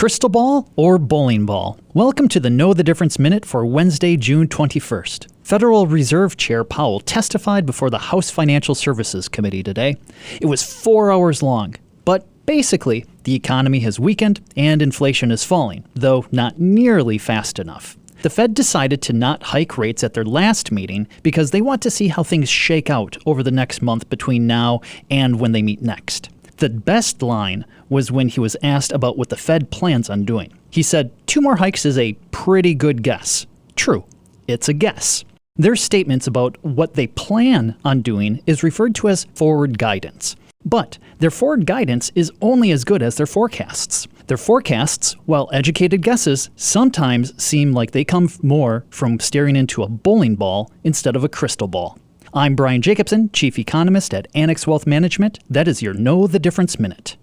Crystal ball or bowling ball? Welcome to the Know the Difference Minute for Wednesday, June 21st. Federal Reserve Chair Powell testified before the House Financial Services Committee today. It was 4 hours long, but basically, the economy has weakened and inflation is falling, though not nearly fast enough. The Fed decided to not hike rates at their last meeting because they want to see how things shake out over the next month between now and when they meet next. The best line was when he was asked about what the Fed plans on doing. He said, 2 more hikes is a pretty good guess. True, it's a guess. Their statements about what they plan on doing is referred to as forward guidance. But their forward guidance is only as good as their forecasts. Their forecasts, while educated guesses, sometimes seem like they come more from staring into a bowling ball instead of a crystal ball. I'm Brian Jacobson, Chief Economist at Annex Wealth Management. That is your Know the Difference Minute.